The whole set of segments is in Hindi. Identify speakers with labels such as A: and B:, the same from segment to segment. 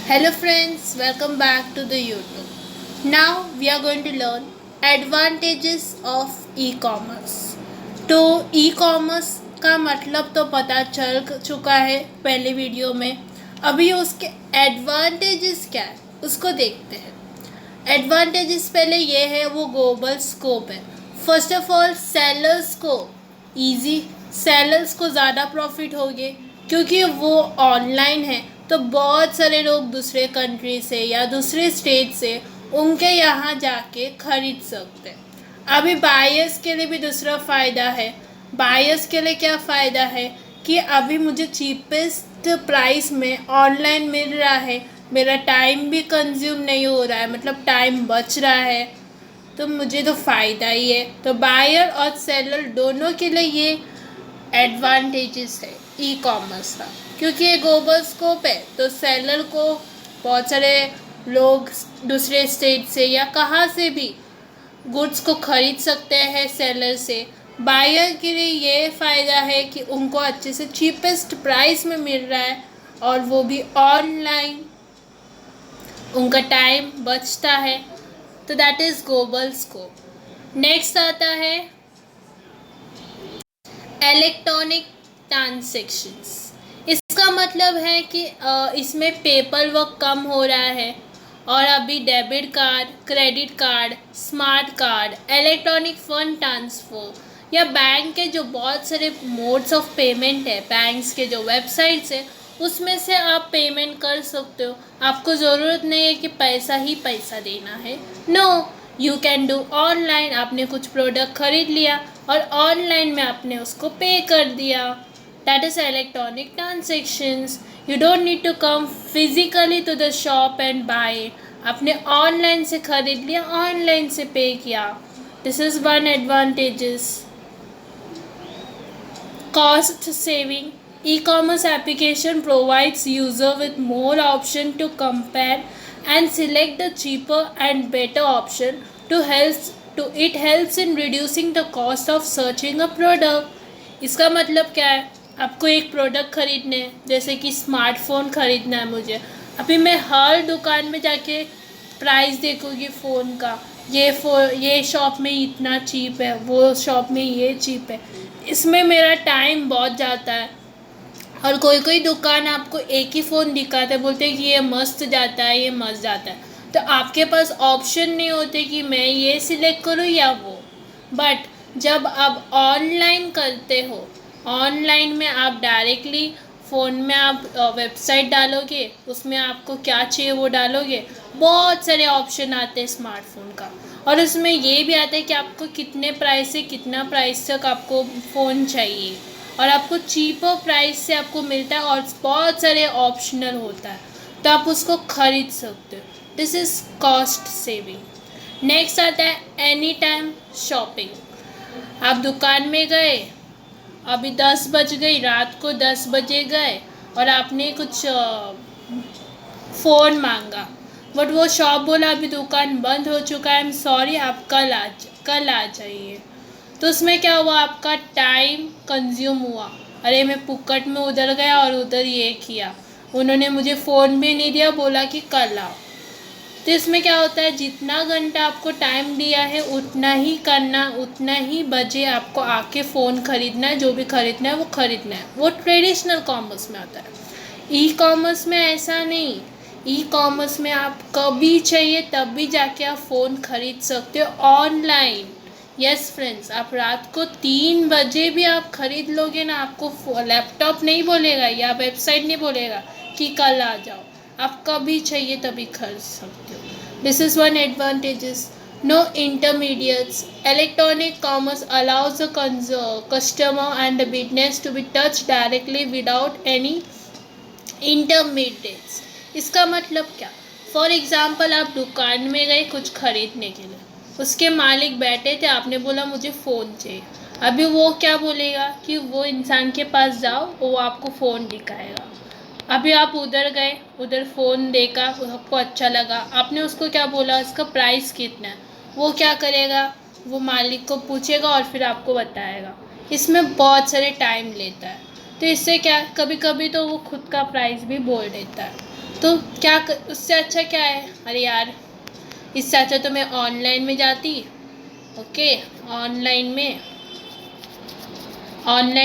A: Hello friends, welcome back to the YouTube. Now we are going to learn advantages of e-commerce. तो ई-कॉमर्स का मतलब तो पता चल चुका है पहले वीडियो में। अभी उसके एडवांटेजेस क्या है उसको देखते हैं। एडवांटेजेस पहले ये है, वो ग्लोबल स्कोप है। फर्स्ट ऑफ ऑल सेलर्स को इजी सेलर्स को ज़्यादा प्रॉफिट होगे क्योंकि वो ऑनलाइन है। तो बहुत सारे लोग दूसरे कंट्री से या दूसरे स्टेट से उनके यहाँ जाके खरीद सकते हैं। अभी बायर्स के लिए भी दूसरा फ़ायदा है। बायर्स के लिए क्या फ़ायदा है कि अभी मुझे चीपेस्ट प्राइस में ऑनलाइन मिल रहा है, मेरा टाइम भी कंज्यूम नहीं हो रहा है, मतलब टाइम बच रहा है, तो मुझे तो फ़ायदा ही है। तो बायर और सेलर दोनों के लिए ये एडवांटेजेस है ई कॉमर्स का, क्योंकि ये ग्लोबल स्कोप है। तो सेलर को बहुत सारे लोग दूसरे स्टेट से या कहाँ से भी गुड्स को ख़रीद सकते हैं सेलर से। बायर के लिए ये फ़ायदा है कि उनको अच्छे से चीपेस्ट प्राइस में मिल रहा है और वो भी ऑनलाइन, उनका टाइम बचता है। तो that is global scope. Next आता है इलेक्ट्रॉनिक ट्रांजैक्शंस। इसका मतलब है कि इसमें पेपर वर्क कम हो रहा है और अभी debit card, credit card, smart card, electronic fund transfer या बैंक के जो बहुत सारे मोड्स ऑफ पेमेंट है, बैंक्स के जो वेबसाइट्स है उसमें से आप पेमेंट कर सकते हो। आपको ज़रूरत नहीं है कि पैसा ही पैसा देना है। No, you can do online. आपने कुछ प्रोडक्ट खरीद लिया और ऑनलाइन में आपने उसको पे कर दिया। That is electronic transactions. You don't need to come physically to the shop and buy. आपने ऑनलाइन से खरीद लिया, ऑनलाइन से पे किया। This is one advantages. Cost saving. E-commerce application provides user with more option to compare and select the cheaper and better option it helps in reducing the cost of searching a product. इसका मतलब क्या है? आपको एक प्रोडक्ट खरीदने हैं, जैसे कि स्मार्टफोन खरीदना है मुझे। अभी मैं हर दुकान में जाके प्राइस देखूँगी फ़ोन का, ये शॉप में इतना चीप है, वो शॉप में ये चीप है। इसमें मेरा टाइम बहुत जाता है। और कोई कोई दुकान आपको एक ही फ़ोन दिखाते हैं, बोलते हैं कि ये मस्त जाता है, ये मस्त जाता है। तो आपके पास ऑप्शन नहीं होते कि मैं ये सिलेक्ट करूँ या वो। बट जब आप ऑनलाइन करते हो, ऑनलाइन में आप डायरेक्टली फ़ोन में आप वेबसाइट डालोगे, उसमें आपको क्या चाहिए वो डालोगे, बहुत सारे ऑप्शन आते हैं स्मार्टफोन का। और उसमें ये भी आता है कि आपको कितने प्राइस से कितना प्राइस तक आपको फ़ोन चाहिए, और आपको चीपर प्राइस से आपको मिलता है और बहुत सारे ऑप्शनल होता है, तो आप उसको ख़रीद सकते हो। This is cost saving. Next आता है एनी टाइम शॉपिंग। आप दुकान में गए, अभी 10 बज गई, रात को 10 बजे गए और आपने कुछ फ़ोन मांगा, बट वो शॉप बोला अभी दुकान बंद हो चुका है, आई एम सॉरी, आप कल आ जाइए। तो उसमें क्या हुआ, आपका टाइम कंज्यूम हुआ। अरे मैं पुक्कट में उधर गया और उधर ये किया, उन्होंने मुझे फ़ोन भी नहीं दिया, बोला कि कल आओ। तो इसमें क्या होता है, जितना घंटा आपको टाइम दिया है उतना ही करना, उतना ही बजे आपको आके फ़ोन ख़रीदना है, जो भी ख़रीदना है वो ख़रीदना है। वो ट्रेडिशनल कॉमर्स में आता है। ई कॉमर्स में ऐसा नहीं। ई कॉमर्स में आप कभी चाहिए तब भी जाके आप फ़ोन ख़रीद सकते हो ऑनलाइन। यस फ्रेंड्स, आप रात को 3 बजे भी आप ख़रीद लोगे ना, आपको लैपटॉप नहीं बोलेगा या वेबसाइट नहीं बोलेगा कि कल आ जाओ। आप कभी चाहिए तभी खरीद सकते हो। This is one advantages. No intermediates. Electronic commerce allows the customer and the business to be touch directly without any intermediates. इसका मतलब क्या, फॉर एग्ज़ाम्पल आप दुकान में गए कुछ खरीदने के लिए, उसके मालिक बैठे थे, आपने बोला मुझे फ़ोन चाहिए। अभी वो क्या बोलेगा कि वो इंसान के पास जाओ, वो आपको फ़ोन दिखाएगा। अभी आप उधर गए, उधर फ़ोन देखा, आपको अच्छा लगा, आपने उसको क्या बोला, इसका प्राइस कितना है, वो क्या करेगा, वो मालिक को पूछेगा और फिर आपको बताएगा। इसमें बहुत सारे टाइम लेता है। तो इससे क्या, कभी कभी तो वो खुद का प्राइस भी बोल देता है। तो क्या उससे अच्छा क्या है, अरे यार इससे अच्छा तो मैं ऑनलाइन में जाती, ओके, ऑनलाइन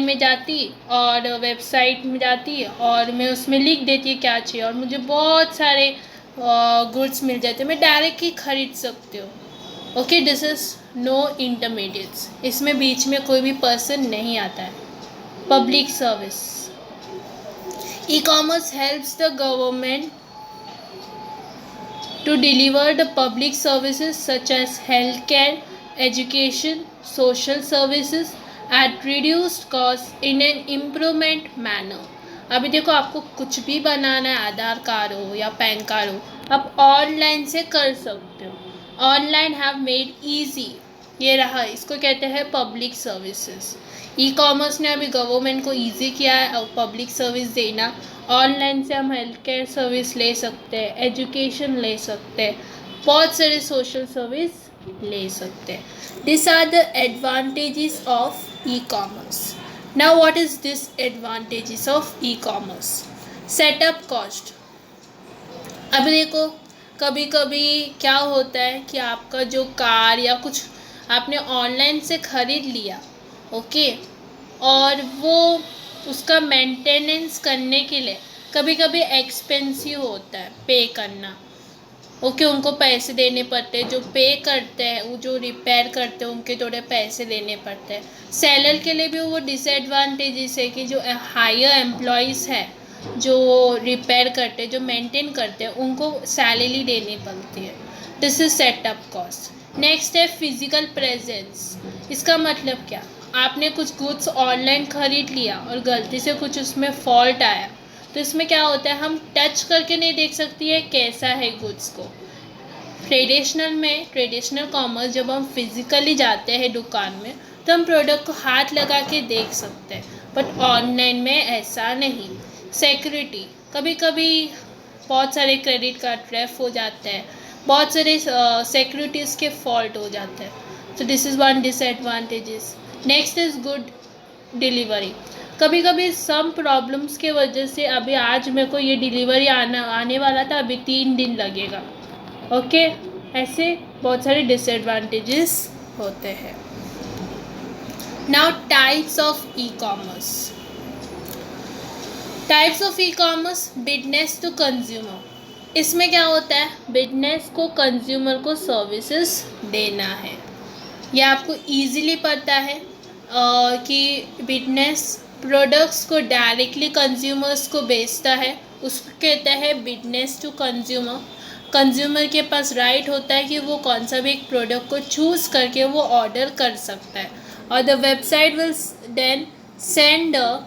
A: में जाती और वेबसाइट में जाती और मैं उसमें लिख देती क्या चाहिए और मुझे बहुत सारे गुड्स मिल जाते, मैं डायरेक्ट ही खरीद सकती हूँ। Okay, this is no intermediates, इसमें बीच में कोई भी पर्सन नहीं आता है। Public service, e commerce helps the government to deliver the public services such as healthcare, education, social services at reduced cost in an improvement manner। अभी देखो आपको कुछ भी बनाना है, आधार कार्ड हो या पैन कार्ड हो, आप ऑनलाइन से कर सकते हो। ऑनलाइन हैव मेड ईजी, ये रहा, इसको कहते हैं पब्लिक सर्विसेज। ई कॉमर्स ने अभी गवर्नमेंट को ईजी किया है और पब्लिक सर्विस देना। ऑनलाइन से हम हेल्थ केयर सर्विस ले सकते हैं, एजुकेशन ले सकते हैं, बहुत सारे सोशल सर्विस ले सकते हैं। This are the advantages of e commerce. Now what is this advantages of e commerce? Setup cost. अभी देखो कभी कभी क्या होता है कि आपका जो कार या कुछ आपने ऑनलाइन से ख़रीद लिया, ओके, और वो उसका मेंटेनेंस करने के लिए कभी कभी एक्सपेंसिव होता है पे करना, ओके, उनको पैसे देने पड़ते हैं, जो पे करते हैं वो जो रिपेयर करते हैं उनके थोड़े पैसे देने पड़ते हैं। सेलर के लिए भी वो डिसएडवांटेजेस है कि जो हायर एम्प्लॉयज़ है जो रिपेयर करते हैं, जो मेंटेन करते हैं, उनको सैलरी देनी पड़ती है। This is setup cost. Next है फिजिकल प्रेजेंस। इसका मतलब क्या, आपने कुछ गुड्स ऑनलाइन ख़रीद लिया और गलती से कुछ उसमें फॉल्ट आया, तो इसमें क्या होता है, हम टच करके नहीं देख सकती है कैसा है गुड्स को। ट्रेडिशनल कॉमर्स जब हम फिजिकली जाते हैं दुकान में तो हम प्रोडक्ट को हाथ लगा के देख सकते हैं, बट ऑनलाइन में ऐसा नहीं। सिक्योरिटी, कभी कभी बहुत सारे क्रेडिट कार्ड ट्रैप हो जाते हैं, बहुत सारे सिक्योरिटीज़ के फॉल्ट हो जाते हैं, तो this is one disadvantages. Next is good delivery. कभी कभी सम प्रॉब्लम्स के वजह से अभी आज मेरे को ये डिलीवरी आने वाला था, अभी 3 दिन लगेगा, ओके, ऐसे बहुत सारे डिसएडवांटेजेस होते हैं। Now types of e commerce. Types of e commerce, business to consumer. इसमें क्या होता है, बिजनेस को कंज्यूमर को सर्विसेज देना है। यह आपको ईजिली पता है कि बिजनेस प्रोडक्ट्स को डायरेक्टली कंज्यूमर्स को बेचता है, उसको कहते हैं बिजनेस टू कंज्यूमर। कंज्यूमर के पास राइट होता है कि वो कौन सा भी एक प्रोडक्ट को चूज़ करके वो ऑर्डर कर सकता है, और the website will then send a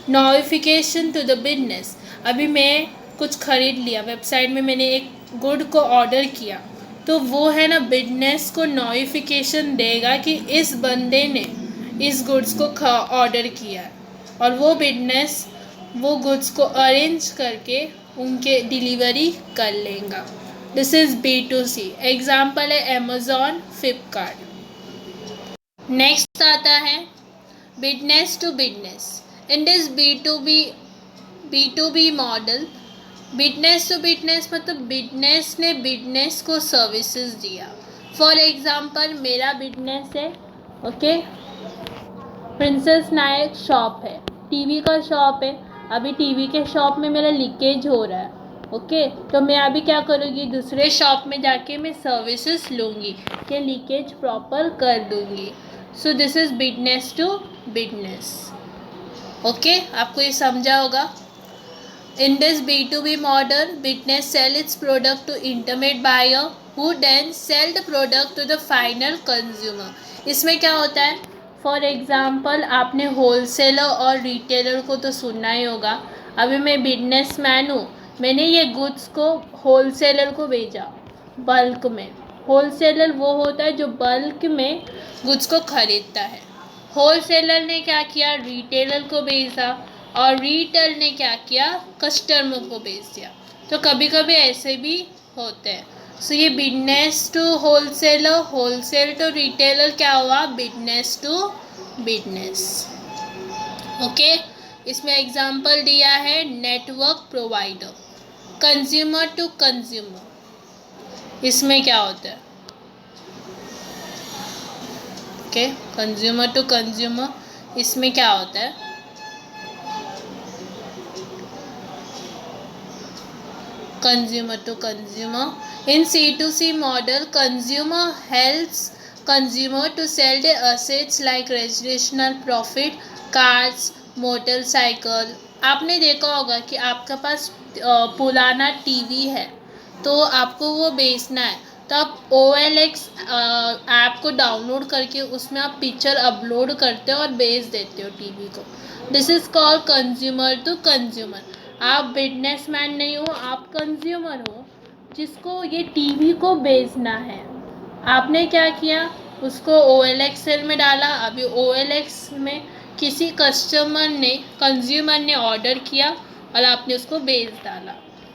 A: notification to the business. अभी मैं कुछ ख़रीद लिया, वेबसाइट में मैंने एक गुड को ऑर्डर किया, तो वो है ना बिजनेस को नोटिफिकेशन देगा कि इस बंदे ने इस गुड्स को ऑर्डर किया है, और वो बिजनेस वो गुड्स को अरेंज करके उनके डिलीवरी कर लेगा। This is B2C। एग्जाम्पल है अमेज़ॉन, फ्लिपकार्ट। नेक्स्ट आता है business to business. In this B2B model, business to business मतलब बिजनेस ने बिजनेस को सर्विसेज दिया। फॉर एग्जांपल मेरा बिजनेस है, ओके, प्रिंसेस नायक शॉप है, टीवी का शॉप है। अभी टीवी के शॉप में मेरा लीकेज हो रहा है, ओके, तो मैं अभी क्या करूँगी, दूसरे शॉप में जाके मैं सर्विसेज लूँगी कि लीकेज प्रॉपर कर दूँगी। So this is business to business, okay, आपको ये समझा होगा। In this B2B model, business sell its product to intermediate buyer who then sell the product to the final consumer। इसमें क्या होता है, फॉर एग्ज़ाम्पल आपने होलसेलर और रिटेलर को तो सुनना ही होगा। अभी मैं बिजनेसमैन हूँ, मैंने ये गुड्स को होलसेलर को भेजा बल्क में। होलसेलर वो होता है जो बल्क में गुड्स को ख़रीदता है। होलसेलर ने क्या किया, रिटेलर को भेजा, और रिटेल ने क्या किया, कस्टमर को बेच दिया। तो कभी कभी ऐसे भी होते हैं। सो ये business to wholesaler, wholesale to retailer क्या हुआ, बिजनेस टू बिजनेस, ओके। इसमें एग्जांपल दिया है network provider. Consumer to consumer, इसमें क्या होता है? ओके, कंज्यूमर टू कंज्यूमर, इसमें क्या होता है? Consumer to consumer. In C2C model, consumer helps consumer to sell their assets like recreational profit, cars, motorcycle. आपने देखा होगा कि आपके पास पुराना टीवी है तो आपको वो बेचना है, तो आप OLX ऐप को डाउनलोड करके उसमें आप पिक्चर अपलोड करते हो और बेच देते हो टीवी को. This is called consumer to consumer. आप बिजनेसमैन नहीं हो, आप कंज्यूमर हो जिसको ये टीवी को बेचना है. आपने क्या किया, उसको OLX सेल में डाला. अभी OLX में किसी कंज्यूमर ने ऑर्डर किया और आपने उसको बेच डाला.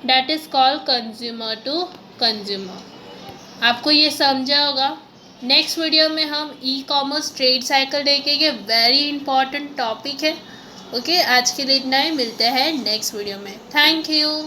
A: That is called consumer to consumer. आपको ये समझा होगा. नेक्स्ट वीडियो में हम ई-कॉमर्स ट्रेड साइकिल देखेंगे. वेरी इंपॉर्टेंट टॉपिक है. ओके, आज के लिए इतना ही. मिलते हैं नेक्स्ट वीडियो में. Thank you.